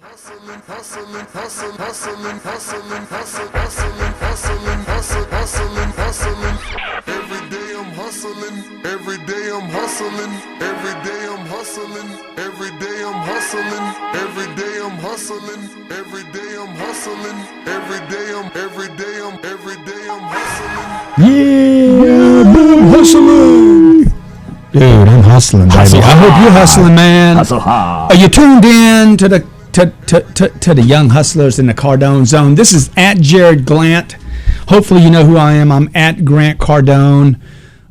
Hustling, hustling, hustling, hustling, hustling, hustling, hustling, hustling, hustling, hustling, hustling. Every day I'm hustling, every day I'm hustling, every day I'm hustling, every day I'm hustling, every day I'm hustling, every day I'm hustling, every day I'm hustling. Yeah, boom, hustling. Dude, I'm hustling, baby. I hope you're hustling, man. Hustle hard. Are you tuned in to the young hustlers in the Cardone zone? This is at Jarrod Glandt. Hopefully you know who I am. I'm at Grant Cardone.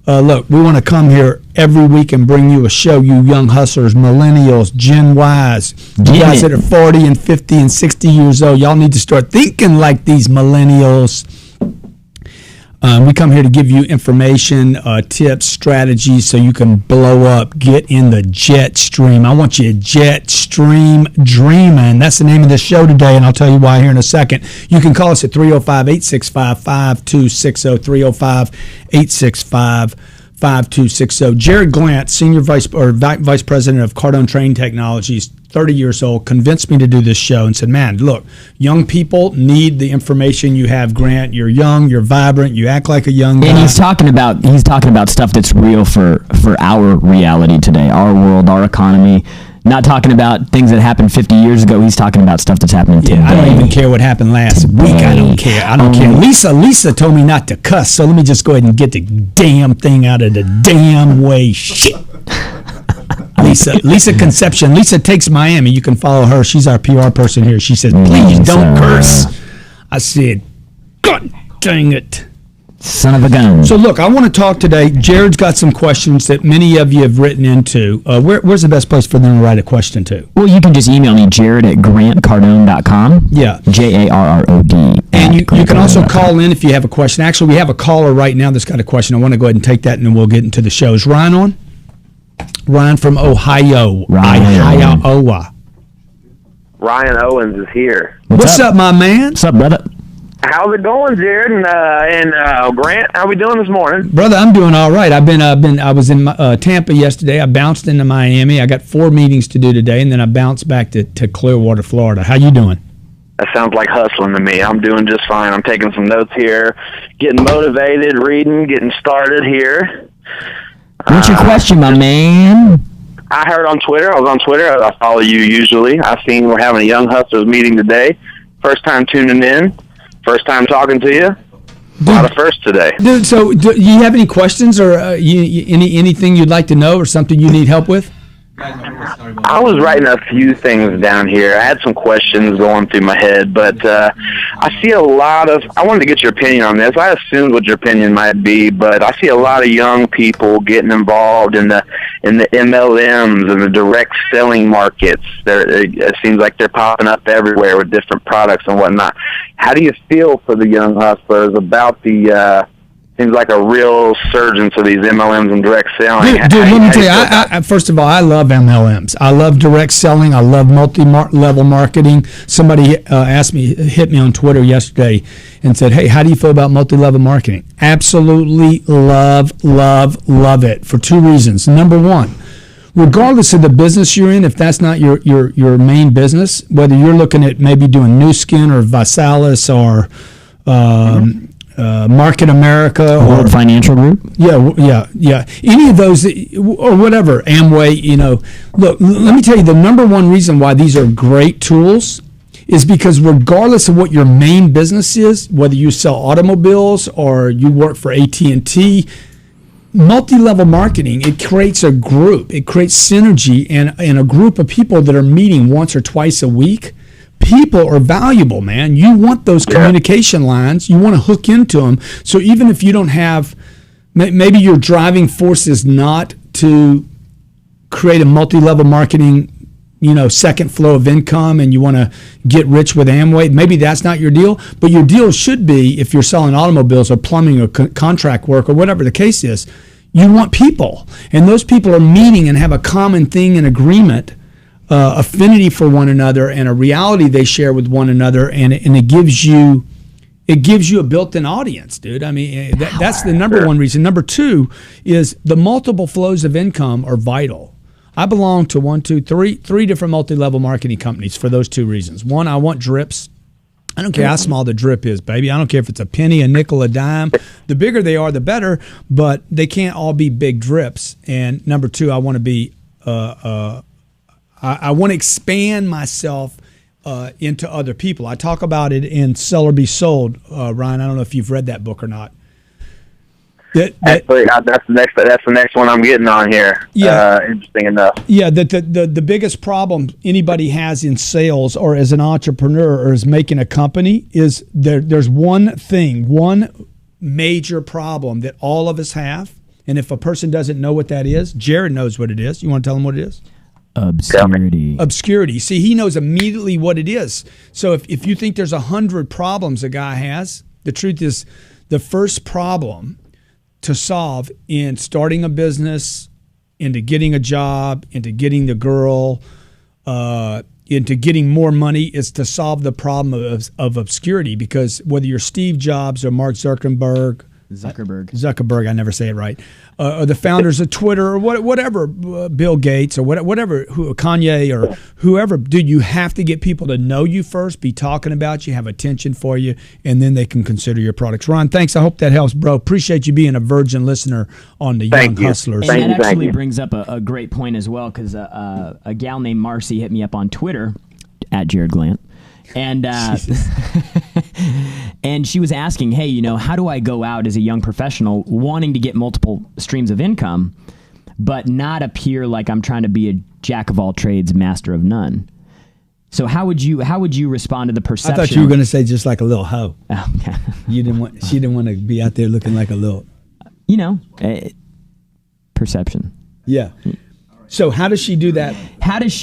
Look, we want to come here every week and bring you a show, you young hustlers, millennials, Gen Ys, you guys that are 40 and 50 and 60 years old. Y'all need to start thinking like these millennials. We come here to give you information, tips, strategies so you can blow up, get in the jet stream. I want you jet stream dreaming. That's the name of the show today, and I'll tell you why here in a second. You can call us at 305-865-5260, 305-865-5260. Jarrod Glandt, Senior Vice President of Cardone Training Technologies, 30 years old, convinced me to do this show and said, man, look, young people need the information you have, Grant. You're young, you're vibrant, you act like a young guy. And he's talking about stuff that's real for our reality today, our world, our economy. Not talking about things that happened 50 years ago. He's talking about stuff that's happening today. I don't even care what happened last week. I don't care. I don't care. Lisa told me not to cuss, so let me just go ahead and get the damn thing out of the damn way. Shit. Lisa Conception. Lisa Takes Miami. You can follow her. She's our PR person here. She said, please don't curse. I said, God dang it. Son of a gun. So look, I want to talk today. Jarrod's got some questions that many of you have written into. Where's the best place for them to write a question to? Well, you can just email me, Jarrod at grantcardone.com. Yeah. Jarrod. And you can also call in if you have a question. Actually, we have a caller right now that's got a question. I want to go ahead and take that, and then we'll get into the show. Is Ryan on? Ryan from Ohio. Iowa. Ryan Owens is here. What's up, my man? What's up, brother? How's it going, Jarrod and Grant? How we doing this morning? Brother, I'm doing all right. I was in Tampa yesterday. I bounced into Miami. I got 4 meetings to do today, and then I bounced back to Clearwater, Florida. How you doing? That sounds like hustling to me. I'm doing just fine. I'm taking some notes here, getting motivated, reading, getting started here. What's your question, my man? I heard on Twitter. I was on Twitter. I follow you usually. I've seen we're having a Young Hustlers meeting today. First time tuning in. First time talking to you. A lot of firsts today. Dude, so do you have any questions or anything you'd like to know or something you need help with? I was writing a few things down here. I had some questions going through my head, but I see a lot of. I wanted to get your opinion on this. I assumed what your opinion might be, but I see a lot of young people getting involved in the MLMs and the direct selling markets. It seems like they're popping up everywhere with different products and whatnot. How do you feel for the young hustlers about the? Seems like a real surge of these MLMs and direct selling. Dude, let me tell you, I first of all, I love MLMs. I love direct selling. I love multi-level marketing. Somebody hit me on Twitter yesterday and said, hey, how do you feel about multi-level marketing? Absolutely love it for 2 reasons. Number one, regardless of the business you're in, if that's not your main business, whether you're looking at maybe doing New Skin or Visalis or Market America or World Financial Group. Yeah. Any of those or whatever, Amway, Look, let me tell you, the number one reason why these are great tools is because regardless of what your main business is, whether you sell automobiles or you work for AT&T, multi-level marketing, it creates a group. It creates synergy and a group of people that are meeting once or twice a week. People are valuable, man. You want those communication lines. You want to hook into them. So even if you don't have, maybe your driving force is not to create a multi-level marketing, second flow of income, and you want to get rich with Amway. Maybe that's not your deal, but your deal should be if you're selling automobiles or plumbing or contract work or whatever the case is. You want people, and those people are meeting and have a common thing, an agreement. Affinity for one another and a reality they share with one another, and it gives you a built-in audience, dude. I mean, that's the number one reason. Number 2 is the multiple flows of income are vital. I belong to three different multi-level marketing companies for those two reasons. One, I want drips. I don't care how small the drip is, baby. I don't care if it's a penny, a nickel, a dime. The bigger they are, the better, but they can't all be big drips. And number two, I want to be, I want to expand myself into other people. I talk about it in Sell or Be Sold, Ryan. I don't know if you've read that book or not. Actually, that's the next one I'm getting on here. Yeah. Interesting enough. Yeah, the biggest problem anybody has in sales or as an entrepreneur or as making a company is there's one major problem that all of us have. And if a person doesn't know what that is, Jarrod knows what it is. You want to tell him what it is? Obscurity. Obscurity. See, he knows immediately what it is. So if you think there's 100 problems a guy has, the truth is the first problem to solve in starting a business, into getting a job, into getting the girl, into getting more money is to solve the problem of obscurity. Because whether you're Steve Jobs or Mark Zuckerberg, I never say it right, or the founders of Twitter or whatever, Bill Gates or whatever, Kanye or whoever, dude, you have to get people to know you first, be talking about you, have attention for you, and then they can consider your products. Ron, thanks. I hope that helps, bro. Appreciate you being a virgin listener on the Young Hustlers. And that actually brings up a great point as well, because a gal named Marcy hit me up on Twitter, at Jarrod Glandt. And and she was asking, hey, how do I go out as a young professional wanting to get multiple streams of income, but not appear like I'm trying to be a jack of all trades, master of none? So how would you respond to the perception? I thought you were going to say just like a little hoe. Oh, okay. She didn't want to be out there looking like a little. Perception. Yeah. So how does she do that? How does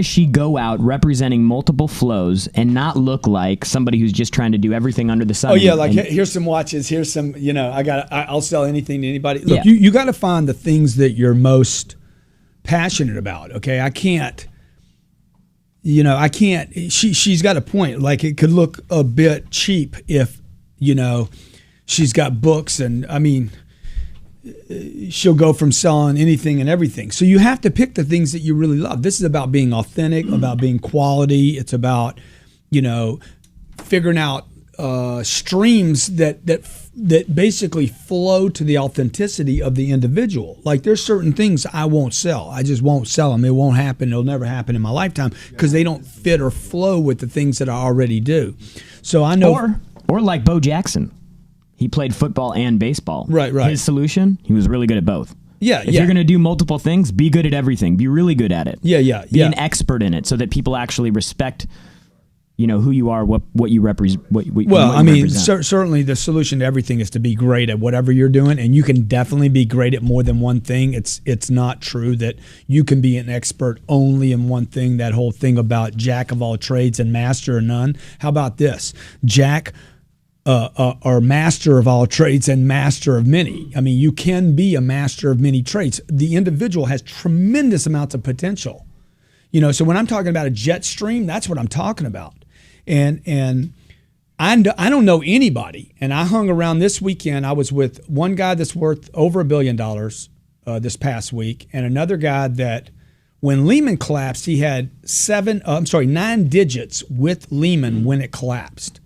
she go out representing multiple flows and not look like somebody who's just trying to do everything under the sun? Oh yeah, here's some watches, here's some, I'll sell anything to anybody. Look, you got to find the things that you're most passionate about. Okay, I can't. She's got a point. Like it could look a bit cheap if she's got books and she'll go from selling anything and everything. So you have to pick the things that you really love. This is about being authentic, about being quality. It's about, figuring out streams that basically flow to the authenticity of the individual. Like there's certain things I won't sell. I just won't sell them. It won't happen. It'll never happen in my lifetime because they don't fit or flow with the things that I already do. So I know. Or like Bo Jackson. He played football and baseball. Right. His solution, he was really good at both. Yeah, if you're going to do multiple things, be good at everything. Be really good at it. Yeah. Be an expert in it so that people actually respect, who you are, what you represent. Certainly the solution to everything is to be great at whatever you're doing, and you can definitely be great at more than one thing. It's not true that you can be an expert only in one thing. That whole thing about jack of all trades and master of none. How about this? Jack are master of all trades and master of many. You can be a master of many trades. The individual has tremendous amounts of potential. So when I'm talking about a jet stream, that's what I'm talking about. And I don't know anybody. And I hung around this weekend. I was with one guy that's worth over $1 billion this past week, and another guy that when Lehman collapsed, he had 9 digits with Lehman when it collapsed.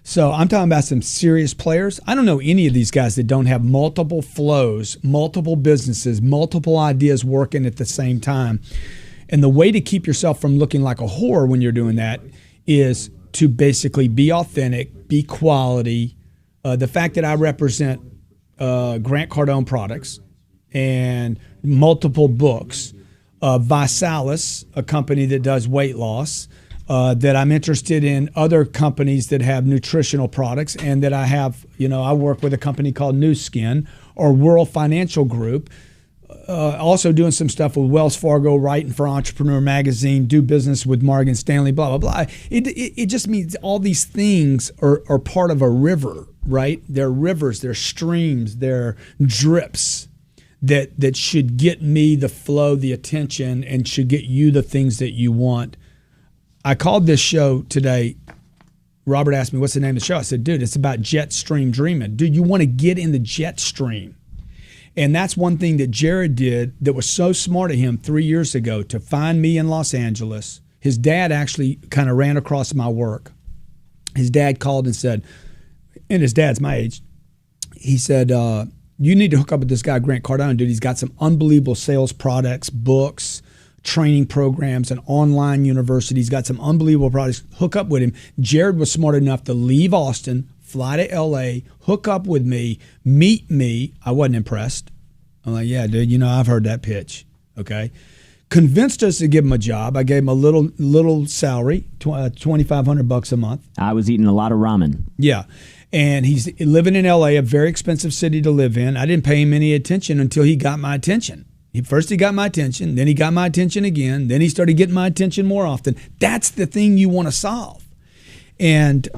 So I'm talking about some serious players. I don't know any of these guys that don't have multiple flows, multiple businesses, multiple ideas working at the same time. And the way to keep yourself from looking like a whore when you're doing that is to basically be authentic, be quality. The fact that I represent Glandt Cardone products and multiple books, Visalis, a company that does weight loss, that I'm interested in other companies that have nutritional products, and that I have, I work with a company called New Skin or World Financial Group, also doing some stuff with Wells Fargo, writing for Entrepreneur Magazine, do business with Morgan Stanley, blah, blah, blah. It just means all these things are part of a river, right? They're rivers, they're streams, they're drips that should get me the flow, the attention, and should get you the things that you want. I called this show today. Robert asked me, what's the name of the show? I said, dude, it's about jet stream dreaming. Dude, you want to get in the jet stream. And that's one thing that Jarrod did that was so smart of him 3 years ago to find me in Los Angeles. His dad actually kind of ran across my work. His dad called and said, and his dad's my age, he said, you need to hook up with this guy, Glandt Cardone, dude. He's got some unbelievable sales products, books, training programs, an online university. He's got some unbelievable products. Hook up with him. Jarrod was smart enough to leave Austin, fly to LA, hook up with me, meet me. I wasn't impressed. I'm like, yeah, dude, you know, I've heard that pitch. Okay. Convinced us to give him a job. I gave him a little salary, $2,500 a month. I was eating a lot of ramen. Yeah. And he's living in LA, a very expensive city to live in. I didn't pay him any attention until he got my attention. First he got my attention, then he got my attention again, then he started getting my attention more often. That's the thing you want to solve. And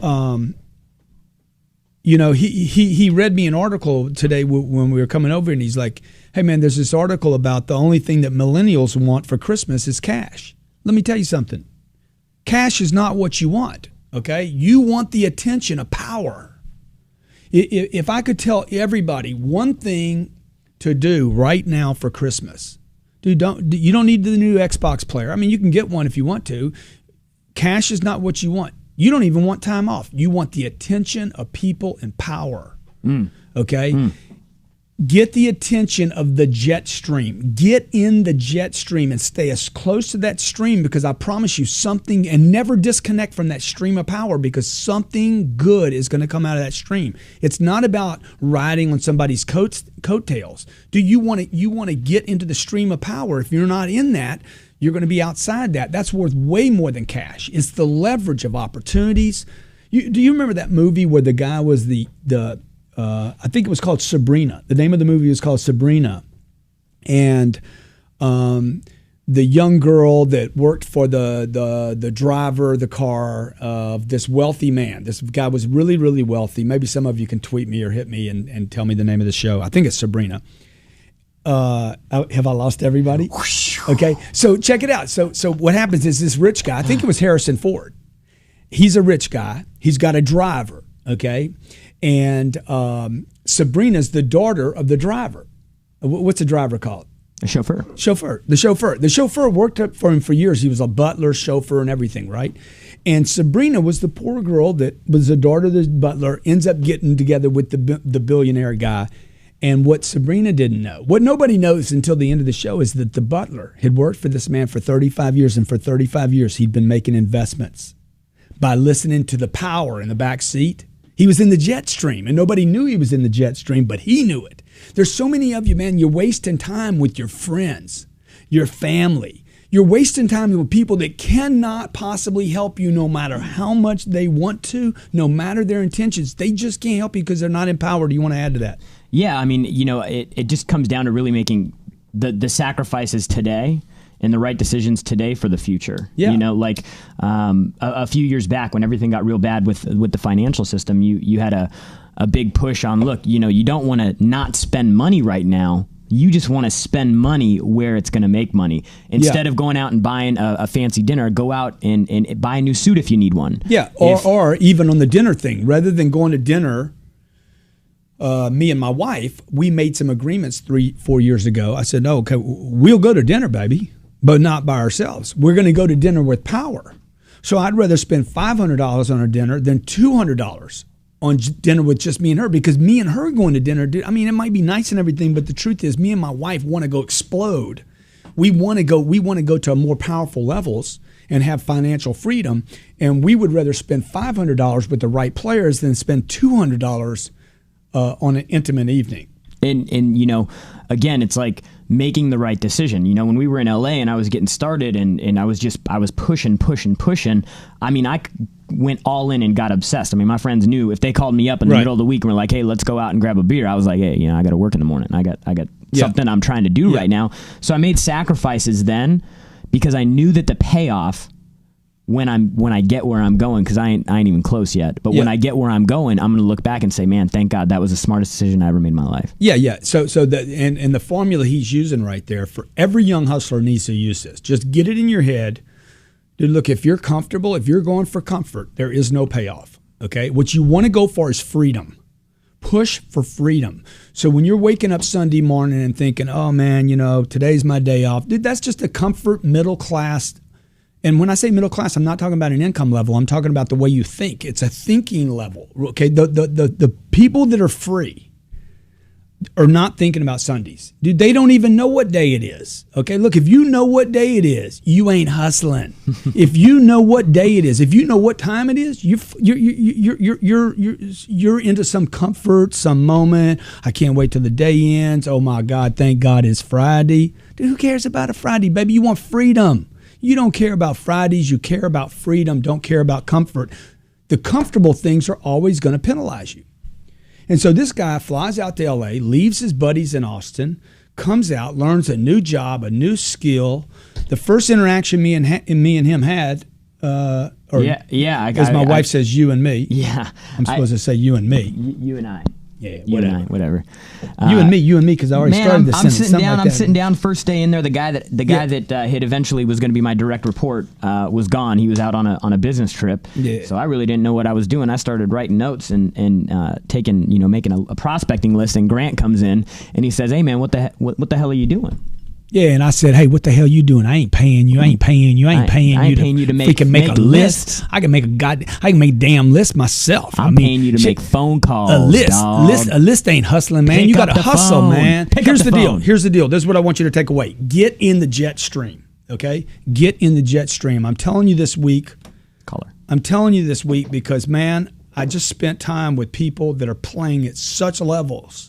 you know, he read me an article today when we were coming over, and he's like, hey man, there's this article about the only thing that millennials want for Christmas is cash. Let me tell you something. Cash is not what you want, okay? You want the attention of power. If I could tell everybody one thing to do right now for Christmas, dude, you don't need the new Xbox player. I mean, you can get one if you want to. Cash is not what you want. You don't even want time off. You want the attention of people and power. Okay? Get the attention of the jet stream. Get in the jet stream and stay as close to that stream, because I promise you something, and never disconnect from that stream of power, because something good is going to come out of that stream. It's not about riding on somebody's coattails. Do you want to get into the stream of power? If you're not in that, you're going to be outside that. That's worth way more than cash. It's the leverage of opportunities. Do you remember that movie where the guy was I think it was called Sabrina. The name of the movie was called Sabrina. And the young girl that worked for the driver of the car of this wealthy man. This guy was really, really wealthy. Maybe some of you can tweet me or hit me and tell me the name of the show. I think it's Sabrina. Have I lost everybody? Okay, so check it out. So what happens is this rich guy, I think it was Harrison Ford. He's a rich guy. He's got a driver, okay? And Sabrina's the daughter of the driver. What's the driver called? A chauffeur. The chauffeur worked up for him for years. He was a butler, chauffeur, and everything, right? And Sabrina was the poor girl that was the daughter of the butler, ends up getting together with the billionaire guy. And what Sabrina didn't know, what nobody knows until the end of the show, is that the butler had worked for this man for 35 years, and for 35 years he'd been making investments by listening to the power in the back seat. He was in the jet stream, and nobody knew he was in the jet stream, but he knew it. There's so many of you, man, you're wasting time with your friends, your family. You're wasting time with people that cannot possibly help you, no matter how much they want to, no matter their intentions. They just can't help you because they're not empowered. Do you want to add to that? Yeah, I mean, you know, it just comes down to really making the sacrifices today and the right decisions today for the future. Yeah. You know, like a few years back when everything got real bad with the financial system, you had a big push on, look, you know, you don't want to not spend money right now. You just want to spend money where it's going to make money. Instead of going out and buying a fancy dinner, go out and buy a new suit if you need one. Yeah, or even on the dinner thing, rather than going to dinner, me and my wife, we made some agreements 3-4 years ago. I said, okay, we'll go to dinner, baby, but not by ourselves. We're going to go to dinner with power. So I'd rather spend $500 on a dinner than $200 on dinner with just me and her, because me and her going to dinner, I mean, it might be nice and everything, but the truth is me and my wife want to go explode. We want to go to more powerful levels and have financial freedom, and we would rather spend $500 with the right players than spend $200 on an intimate evening. And you know, again, it's like making the right decision. You know, when we were in LA and I was getting started and I was pushing. I mean, I went all in and got obsessed. I mean, my friends knew if they called me up in the middle of the week and were like, hey, let's go out and grab a beer. I was like, hey, you know, I got to work in the morning. I got something I'm trying to do right now. So I made sacrifices then because I knew that the payoff when I get where I'm going, because I ain't even close yet, but when I get where I'm going, I'm going to look back and say, man, thank God that was the smartest decision I ever made in my life. Yeah. So the formula he's using right there, for every young hustler needs to use this. Just get it in your head. Dude, look, if you're comfortable, if you're going for comfort, there is no payoff, okay? What you want to go for is freedom. Push for freedom. So when you're waking up Sunday morning and thinking, oh man, today's my day off, dude, that's just a comfort middle class. And when I say middle class, I'm not talking about an income level. I'm talking about the way you think. It's a thinking level. Okay, the people that are free are not thinking about Sundays. Dude, they don't even know what day it is. Okay, look, if you know what day it is, you ain't hustling. If you know what day it is, if you know what time it is, you're into some comfort, some moment. I can't wait till the day ends. Oh my God, thank God it's Friday. Dude, who cares about a Friday, baby? You want freedom. You don't care about Fridays. You care about freedom. Don't care about comfort. The comfortable things are always going to penalize you. And so this guy flies out to L.A., leaves his buddies in Austin, comes out, learns a new job, a new skill. The first interaction me and him had, as my wife says, you and me. Yeah, I'm supposed to say you and me. You and I. Yeah, you and I, whatever. You and me, because I already started the sentence. I'm sitting down. First day in there, the guy that had eventually was going to be my direct report was gone. He was out on a business trip. Yeah. So I really didn't know what I was doing. I started writing notes and making a prospecting list. And Grant comes in and he says, "Hey man, what the hell are you doing?" Yeah, and I said, "Hey, what the hell you doing? I ain't paying you. I ain't paying you to make a list. I can make a damn list myself. I'm paying you to make phone calls. A list ain't hustling, man. You got to hustle, man. Here's the deal. This is what I want you to take away. Get in the jet stream, okay? Get in the jet stream. I'm telling you this week. Caller. I'm telling you this week because, man, I just spent time with people that are playing at such levels.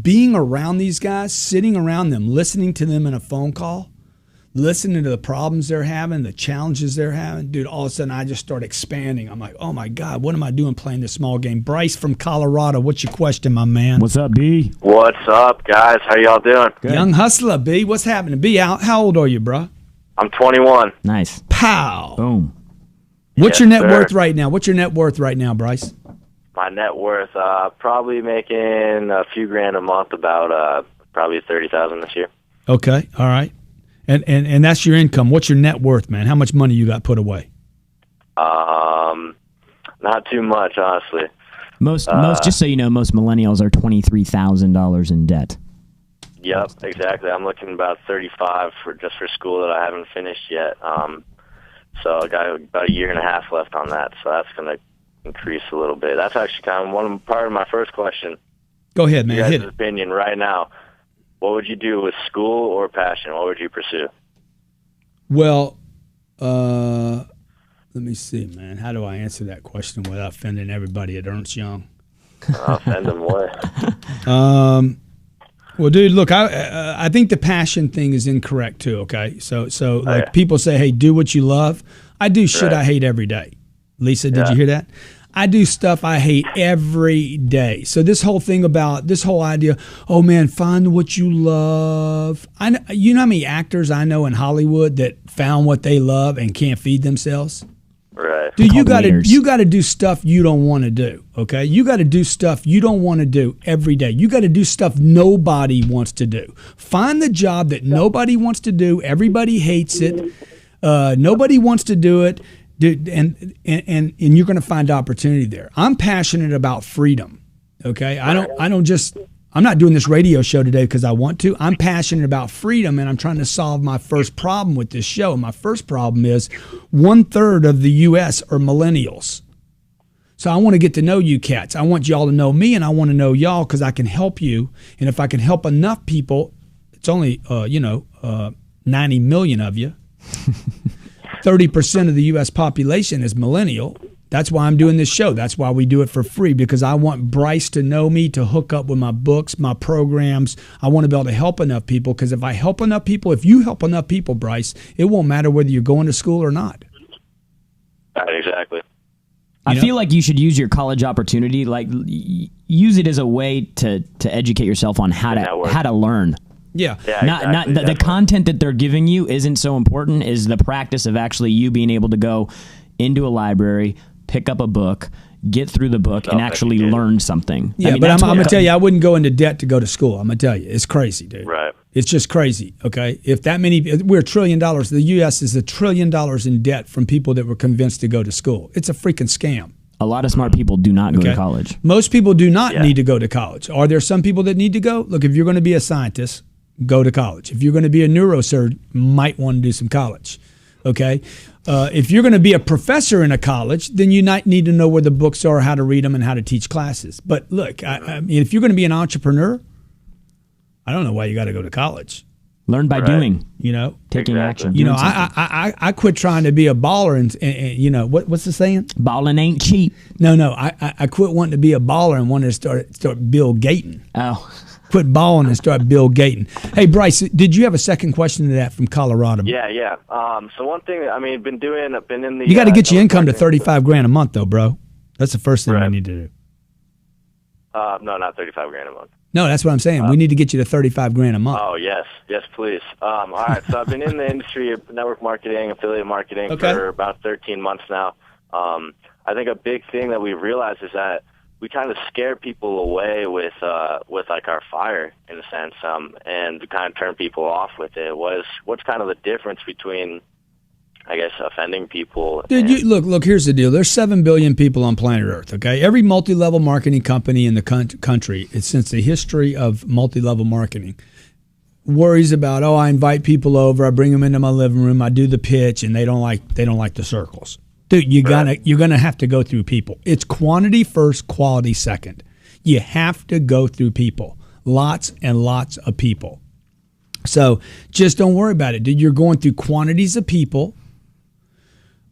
Being around these guys, sitting around them, listening to them in a phone call, listening to the problems they're having, the challenges they're having, dude, all of a sudden I just start expanding. I'm like, oh my God, what am I doing playing this small game? Bryce from Colorado, what's your question, my man? What's up, B? What's up, guys? How y'all doing? Good. Young hustler, B. What's happening? B, how old are you, bro? I'm 21. Nice. Pow. Boom. What's Yes, your net sir. worth right now? What's your net worth right now, Bryce? My net worth, probably making a few grand a month, about probably 30,000 this year. Okay, all right. And that's your income. What's your net worth, man? How much money you got put away? Not too much, honestly. Most just so you know, most millennials are $23,000 in debt. Yep, exactly. I'm looking about 35 for school that I haven't finished yet. So I got about a year and a half left on that. So that's going to increase a little bit. That's actually kind of part of my first question. Go ahead, man. Your Hit guys' it. opinion right now. What would you do with school or passion? What would you pursue? Well, let me see, man. How do I answer that question without offending everybody at Ernst Young? I'll send them away. Well, dude, look, I think the passion thing is incorrect too. Okay, so like Okay. people say, hey, do what you love. I do shit Right. I hate every day. Lisa, did Yeah. you hear that? I do stuff I hate every day. So this whole idea, oh man, find what you love. You know how many actors I know in Hollywood that found what they love and can't feed themselves? Right. Dude, you Called wieners. got to do stuff you don't want to do, okay? You got to do stuff you don't want to do every day. You got to do stuff nobody wants to do. Find the job that nobody wants to do. Everybody hates it. Nobody wants to do it. Dude, and you're going to find opportunity there. I'm passionate about freedom, okay? I'm not doing this radio show today because I want to. I'm passionate about freedom, and I'm trying to solve my first problem with this show. My first problem is 1/3 of the U.S. are millennials. So I want to get to know you cats. I want y'all to know me, and I want to know y'all because I can help you. And if I can help enough people, it's only 90 million of you. 30% of the U.S. population is millennial. That's why I'm doing this show. That's why we do it for free, because I want Bryce to know me, to hook up with my books, my programs. I want to be able to help enough people, because if I help enough people, if you help enough people, Bryce, it won't matter whether you're going to school or not. Right, exactly. I feel like you should use your college opportunity, use it as a way to educate yourself on how to learn. Yeah. Yeah, Not exactly, the definitely. content that they're giving you isn't so important. Is the practice of actually you being able to go into a library, pick up a book, get through the book, and actually Self-educated. learn something. Yeah, I mean, but that's I'm what- going to tell you, I wouldn't go into debt to go to school. I'm going to tell you. It's crazy, dude. Right. It's just crazy, okay? If that many, we're $1 trillion. The U.S. is $1 trillion in debt from people that were convinced to go to school. It's a freaking scam. A lot of smart people do not go to Okay. college. Most people do not Yeah. need to go to college. Are there some people that need to go? Look, if you're going to be a scientist, go to college. If you're going to be a neurosurgeon, might want to do some college. Okay. If you're going to be a professor in a college, then you might need to know where the books are, how to read them, and how to teach classes. But look, I mean, if you're going to be an entrepreneur, I don't know why you got to go to college. Learn by doing, You know, taking Exactly. action. you know, doing something. I quit trying to be a baller, and you know what's the saying? Balling ain't cheap. No, I quit wanting to be a baller and wanted to start Bill Gating. Oh, Quit balling and start Bill Gating. Hey, Bryce, did you have a second question to that from Colorado? Yeah. So one thing, I mean, I've been in the. You got to get your income to network marketing- 35 grand a month, though, bro. That's the first thing we Right. need to do. No, not 35 grand a month. No, that's what I'm saying. We need to get you to 35 grand a month. Oh, yes, please. All right, so I've been in the industry of network marketing, affiliate marketing Okay. for about 13 months now. I think a big thing that we've realized is that we kind of scare people away with like our fire in a sense, and kind of turn people off with it. What's kind of the difference between, I guess, offending people? Dude, and, look. Here's the deal. There's 7 billion people on planet Earth. Okay, every multi-level marketing company in the country, since the history of multi-level marketing, worries about, oh, I invite people over, I bring them into my living room, I do the pitch, and they don't like the circles. Dude, you're gonna have to go through people. It's quantity first, quality second. You have to go through people, lots and lots of people. So just don't worry about it, dude. You're going through quantities of people.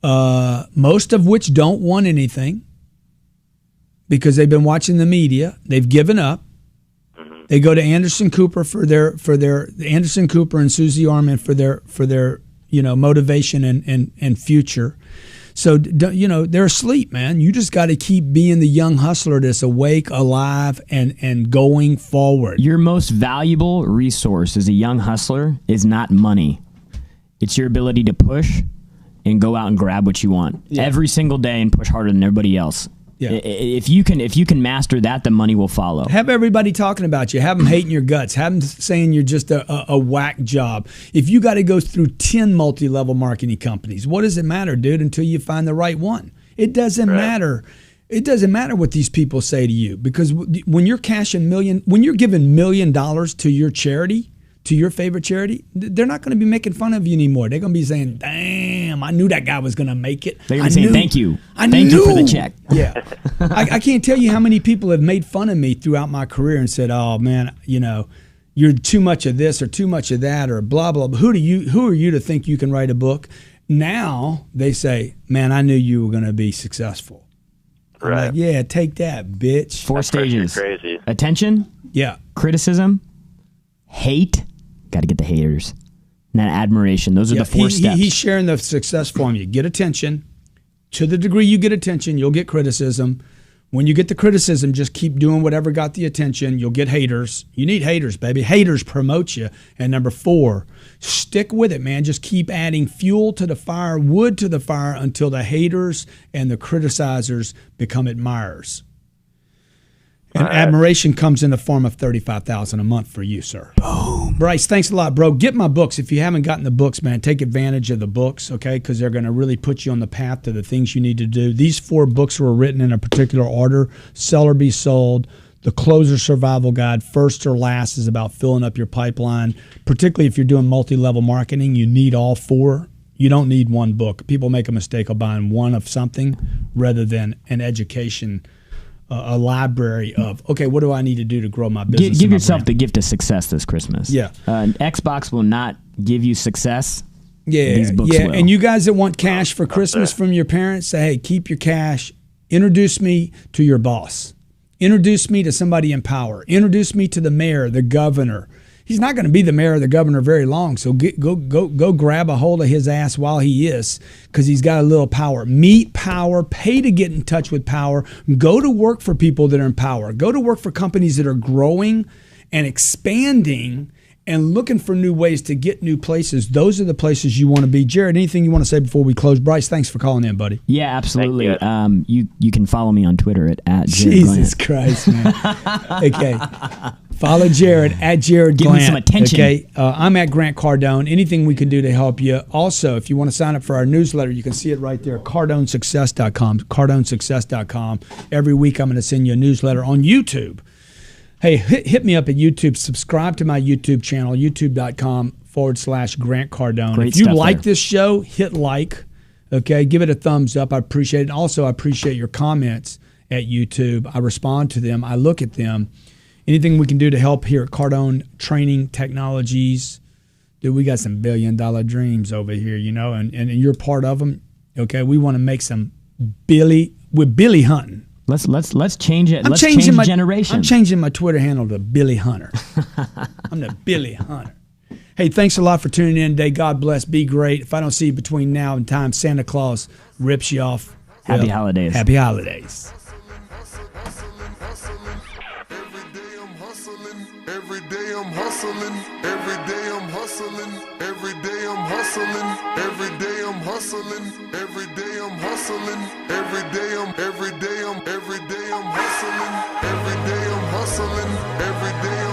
Most of which don't want anything because they've been watching the media. They've given up. They go to Anderson Cooper for their Anderson Cooper and Susie Orman for their motivation and future. So they're asleep, man. You just got to keep being the young hustler that's awake, alive, and going forward. your most valuable resource as a young hustler is not money. It's your ability to push and go out and grab what you want every single day and push harder than everybody else. Yeah. If you can master that, the money will follow. Have everybody talking about you. Have them hating your guts. Have them saying you're just a whack job. If you got to go through 10 multi-level marketing companies, what does it matter, dude, until you find the right one? It doesn't matter. It doesn't matter what these people say to you, because when you're giving $1 million to your charity, to your favorite charity, they're not going to be making fun of you anymore. They're going to be saying, damn, I knew that guy was going to make it. They're going to be saying, thank you. Thank you for the check. Yeah. I can't tell you how many people have made fun of me throughout my career and said, oh, man, you're too much of this or too much of that or blah, blah, blah. Who are you to think you can write a book? Now they say, man, I knew you were going to be successful. I'm Right. like, yeah, take that, bitch. 4 stages. crazy. Attention, Yeah. criticism, hate. Got to get the haters. And then admiration. Those are the 4 steps. He's sharing the success formula. Get attention. To the degree you get attention, you'll get criticism. When you get the criticism, just keep doing whatever got the attention. You'll get haters. You need haters, baby. Haters promote you. And number 4, stick with it, man. Just keep adding fuel to the fire, wood to the fire, until the haters and the criticizers become admirers. And admiration comes in the form of $35,000 a month for you, sir. Boom. Bryce, thanks a lot, bro. Get my books. If you haven't gotten the books, man, take advantage of the books, okay? Because they're going to really put you on the path to the things you need to do. These 4 books were written in a particular order: Sell or Be Sold, The Closer Survival Guide, First or Last is about filling up your pipeline. Particularly if you're doing multi-level marketing, you need all 4. You don't need one book. People make a mistake of buying one of something rather than an education, a library of, okay, what do I need to do to grow my business? Give yourself the gift of success this Christmas. Yeah. Xbox will not give you success. Yeah, These books will. And you guys that want cash for Christmas from your parents, say, hey, keep your cash. Introduce me to your boss. Introduce me to somebody in power. Introduce me to the mayor, the governor. He's not going to be the mayor or the governor very long, so go grab a hold of his ass while he is, because he's got a little power. Meet power. Pay to get in touch with power. Go to work for people that are in power. Go to work for companies that are growing and expanding and looking for new ways to get new places, those are the places you want to be. Jarrod, anything you want to say before we close? Bryce, thanks for calling in, buddy. Yeah, absolutely. Thank You can follow me on Twitter at Jarrod Jesus Glandt. Christ, man. Okay. Follow Jarrod at Jarrod Give Glandt. me some attention. Okay. I'm at Grant Cardone. Anything we can do to help you. Also, if you want to sign up for our newsletter, you can see it right there, cardonesuccess.com. Cardonesuccess.com. Every week I'm going to send you a newsletter on YouTube. Hey, hit me up at YouTube. Subscribe to my YouTube channel, youtube.com/Grant Cardone. Great If you stuff like there. this show, hit like. Okay, give it a thumbs up. I appreciate it. Also, I appreciate your comments at YouTube. I respond to them. I look at them. Anything we can do to help here at Cardone Training Technologies. Dude, we got some billion-dollar dreams over here, you know, and you're part of them. Okay, we want to make some we're Billy hunting. Let's change it. Let's change the generation. I'm changing my Twitter handle to Billy Hunter. I'm the Billy Hunter. Hey, thanks a lot for tuning in today. God bless. Be great. If I don't see you between now and time, Santa Claus rips you off. Happy holidays. Happy holidays. Every day I'm hustling, every day I'm hustling, every day I'm hustling, every day I'm hustling, every day I'm hustling, every day I'm hustling, every day I'm hustling, every day